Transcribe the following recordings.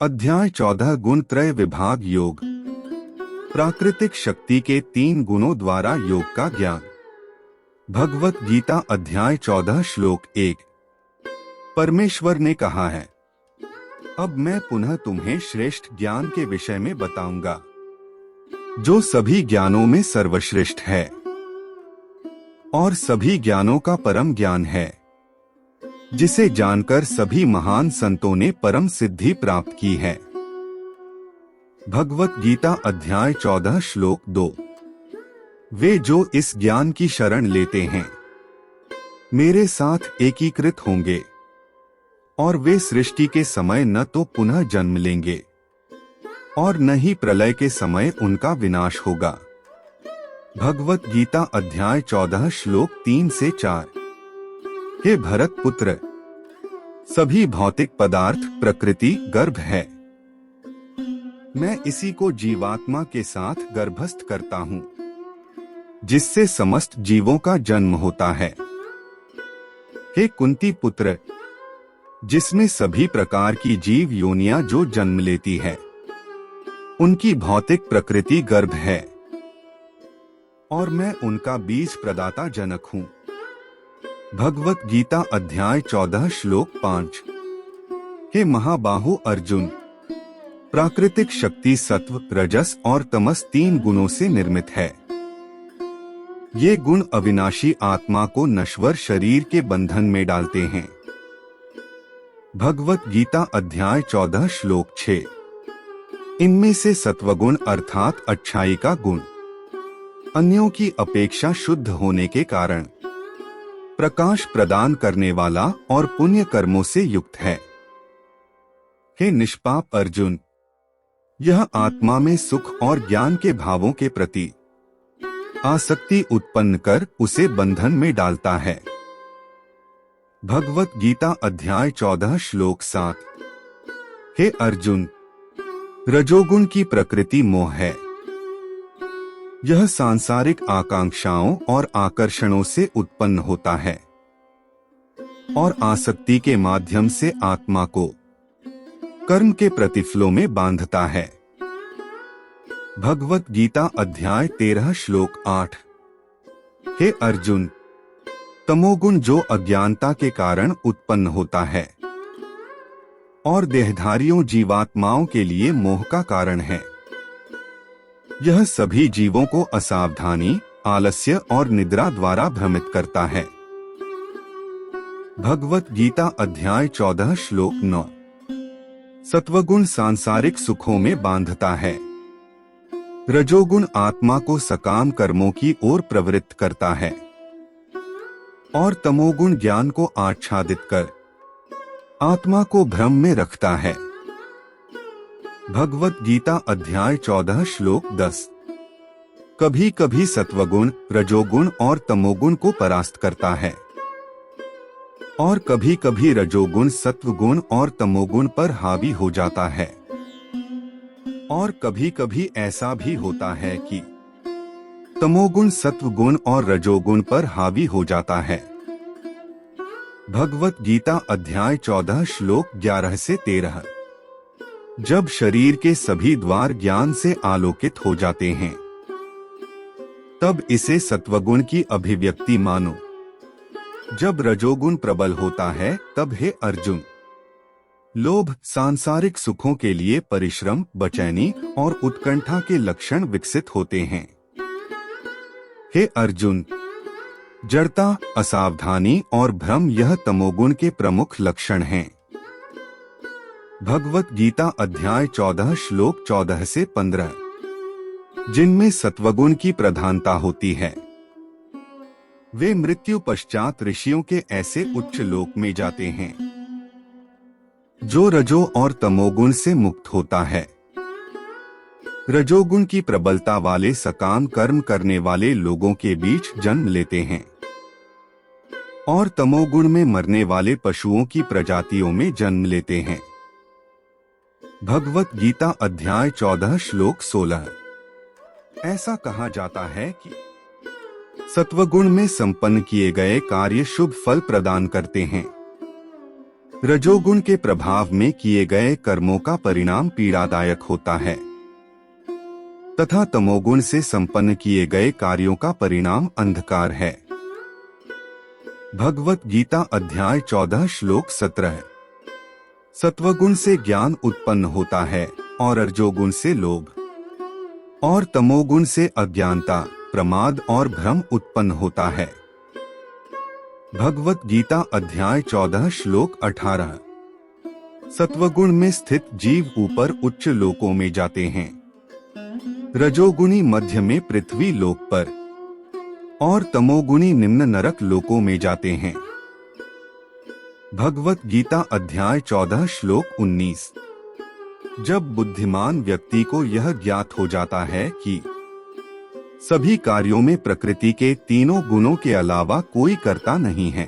अध्याय 14 गुण त्रय विभाग योग। प्राकृतिक शक्ति के 3 गुणों द्वारा योग का ज्ञान। भगवत गीता अध्याय 14 श्लोक 1। परमेश्वर ने कहा है, अब मैं पुनः तुम्हें श्रेष्ठ ज्ञान के विषय में बताऊंगा, जो सभी ज्ञानों में सर्वश्रेष्ठ है और सभी ज्ञानों का परम ज्ञान है, जिसे जानकर सभी महान संतों ने परम सिद्धि प्राप्त की है। भगवत गीता अध्याय 14 श्लोक 2। वे जो इस ज्ञान की शरण लेते हैं, मेरे साथ एकीकृत होंगे और वे सृष्टि के समय न तो पुनः जन्म लेंगे और न ही प्रलय के समय उनका विनाश होगा। भगवत गीता अध्याय 14 श्लोक 3 से 4। हे भरत पुत्र, सभी भौतिक पदार्थ प्रकृति गर्भ है। मैं इसी को जीवात्मा के साथ गर्भस्थ करता हूँ, जिससे समस्त जीवों का जन्म होता है। हे कुंती पुत्र, जिसमें सभी प्रकार की जीव योनियां जो जन्म लेती है, उनकी भौतिक प्रकृति गर्भ है और मैं उनका बीज प्रदाता जनक हूँ। भगवत गीता अध्याय 14 श्लोक 5। हे महाबाहु अर्जुन, प्राकृतिक शक्ति सत्व, रजस और तमस 3 गुणों से निर्मित है। ये गुण अविनाशी आत्मा को नश्वर शरीर के बंधन में डालते हैं। भगवत गीता अध्याय 14 श्लोक 6। इनमें से सत्वगुण अर्थात अच्छाई का गुण अन्यों की अपेक्षा शुद्ध होने के कारण प्रकाश प्रदान करने वाला और पुण्य कर्मों से युक्त है। हे निष्पाप अर्जुन, यह आत्मा में सुख और ज्ञान के भावों के प्रति आसक्ति उत्पन्न कर उसे बंधन में डालता है। भगवत गीता अध्याय 14 श्लोक 7। हे अर्जुन, रजोगुण की प्रकृति मोह है। यह सांसारिक आकांक्षाओं और आकर्षणों से उत्पन्न होता है और आसक्ति के माध्यम से आत्मा को कर्म के प्रतिफलों में बांधता है। भगवत गीता अध्याय 13 श्लोक 8। हे अर्जुन, तमोगुण जो अज्ञानता के कारण उत्पन्न होता है और देहधारियों जीवात्माओं के लिए मोह का कारण है, यह सभी जीवों को असावधानी, आलस्य और निद्रा द्वारा भ्रमित करता है। भगवत गीता अध्याय 14 श्लोक 9। सत्वगुण सांसारिक सुखों में बांधता है। रजोगुण आत्मा को सकाम कर्मों की ओर प्रवृत्त करता है और तमोगुण ज्ञान को आच्छादित कर आत्मा को भ्रम में रखता है। भगवत गीता अध्याय 14 श्लोक 10। कभी कभी सत्वगुण रजोगुण और तमोगुण को परास्त करता है और कभी कभी रजोगुण सत्वगुण और तमोगुण पर हावी हो जाता है और कभी कभी ऐसा भी होता है कि तमोगुण सत्वगुण और रजोगुण पर हावी हो जाता है। भगवत गीता अध्याय 14 श्लोक 11 से 13। जब शरीर के सभी द्वार ज्ञान से आलोकित हो जाते हैं, तब इसे सत्वगुण की अभिव्यक्ति मानो। जब रजोगुण प्रबल होता है, तब हे अर्जुन, लोभ, सांसारिक सुखों के लिए परिश्रम, बेचैनी और उत्कंठा के लक्षण विकसित होते हैं। हे अर्जुन, जड़ता, असावधानी और भ्रम यह तमोगुण के प्रमुख लक्षण हैं। भगवत गीता अध्याय 14 श्लोक 14 से 15। जिनमें सत्वगुण की प्रधानता होती है, वे मृत्यु पश्चात ऋषियों के ऐसे उच्च लोक में जाते हैं जो रजो और तमोगुण से मुक्त होता है। रजोगुण की प्रबलता वाले सकाम कर्म करने वाले लोगों के बीच जन्म लेते हैं और तमोगुण में मरने वाले पशुओं की प्रजातियों में जन्म लेते हैं। भगवत गीता अध्याय 14 श्लोक 16। ऐसा कहा जाता है कि सत्वगुण में संपन्न किए गए कार्य शुभ फल प्रदान करते हैं, रजोगुण के प्रभाव में किए गए कर्मों का परिणाम पीड़ादायक होता है तथा तमोगुण से संपन्न किए गए कार्यों का परिणाम अंधकार है। भगवत गीता अध्याय 14 श्लोक 17। सत्वगुण से ज्ञान उत्पन्न होता है और रजोगुण से लोभ और तमोगुण से अज्ञानता, प्रमाद और भ्रम उत्पन्न होता है। भगवत गीता अध्याय 14 श्लोक 18। सत्वगुण में स्थित जीव ऊपर उच्च लोकों में जाते हैं, रजोगुणी मध्य में पृथ्वी लोक पर और तमोगुणी निम्न नरक लोकों में जाते हैं। भगवत गीता अध्याय 14 श्लोक 19। जब बुद्धिमान व्यक्ति को यह ज्ञात हो जाता है कि सभी कार्यों में प्रकृति के तीनों गुणों के अलावा कोई कर्ता नहीं है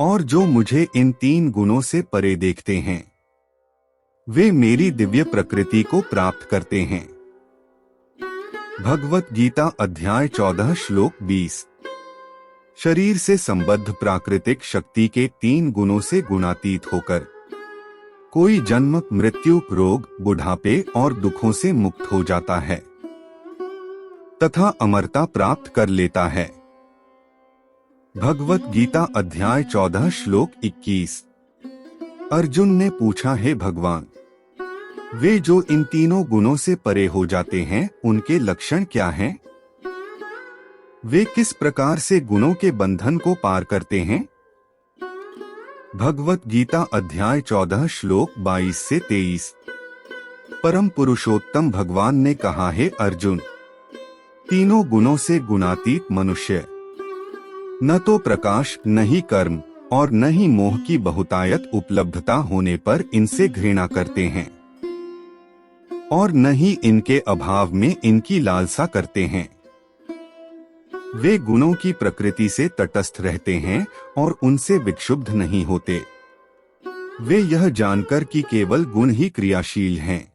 और जो मुझे इन तीन गुणों से परे देखते हैं वे मेरी दिव्य प्रकृति को प्राप्त करते हैं। भगवत गीता अध्याय 14 श्लोक 20। शरीर से संबद्ध प्राकृतिक शक्ति के तीन गुणों से गुणातीत होकर कोई जन्म, मृत्यु, रोग, बुढ़ापे और दुखों से मुक्त हो जाता है तथा अमरता प्राप्त कर लेता है। भगवत गीता अध्याय 14 श्लोक 21। अर्जुन ने पूछा, हे भगवान, वे जो इन तीनों गुणों से परे हो जाते हैं उनके लक्षण क्या हैं? वे किस प्रकार से गुणों के बंधन को पार करते हैं? भगवत गीता अध्याय 14 श्लोक 22 से 23। परम पुरुषोत्तम भगवान ने कहा, हे अर्जुन, तीनों गुणों से गुणातीत मनुष्य न तो प्रकाश, न ही कर्म और न ही मोह की बहुतायत उपलब्धता होने पर इनसे घृणा करते हैं और न ही इनके अभाव में इनकी लालसा करते हैं। वे गुणों की प्रकृति से तटस्थ रहते हैं और उनसे विक्षुब्ध नहीं होते। वे यह जानकर कि केवल गुण ही क्रियाशील हैं,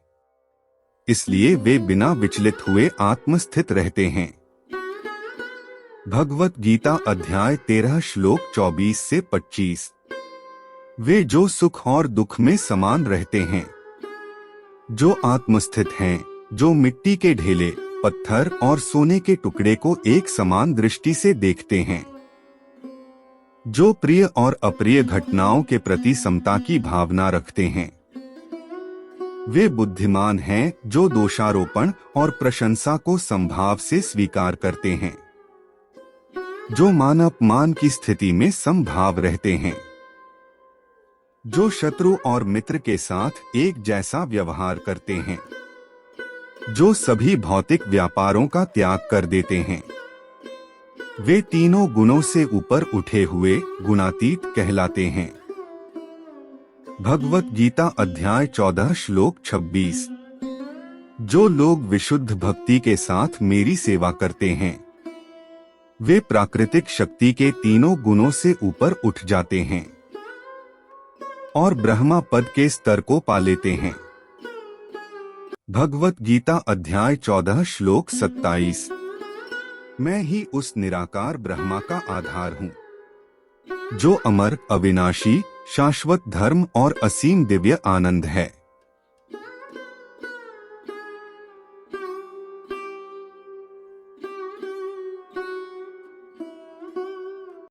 इसलिए वे बिना विचलित हुए आत्मस्थित रहते हैं। भगवत गीता अध्याय 13 श्लोक 24 से 25। वे जो सुख और दुख में समान रहते हैं, जो आत्मस्थित हैं, जो मिट्टी के ढेले, पत्थर और सोने के टुकड़े को एक समान दृष्टि से देखते हैं, जो प्रिय और अप्रिय घटनाओं के प्रति समता की भावना रखते हैं। वे बुद्धिमान हैं जो दोषारोपण और प्रशंसा को संभाव से स्वीकार करते हैं, जो मान अपमान की स्थिति में समभाव रहते हैं, जो शत्रु और मित्र के साथ एक जैसा व्यवहार करते हैं, जो सभी भौतिक व्यापारों का त्याग कर देते हैं। वे तीनों गुणों से ऊपर उठे हुए गुणातीत कहलाते हैं। भगवत गीता अध्याय 14 श्लोक 26। जो लोग विशुद्ध भक्ति के साथ मेरी सेवा करते हैं वे प्राकृतिक शक्ति के तीनों गुणों से ऊपर उठ जाते हैं और ब्रह्मा पद के स्तर को पा लेते हैं। भगवत गीता अध्याय 14 श्लोक 27। मैं ही उस निराकार ब्रह्मा का आधार हूँ, जो अमर, अविनाशी, शाश्वत धर्म और असीम दिव्य आनंद है।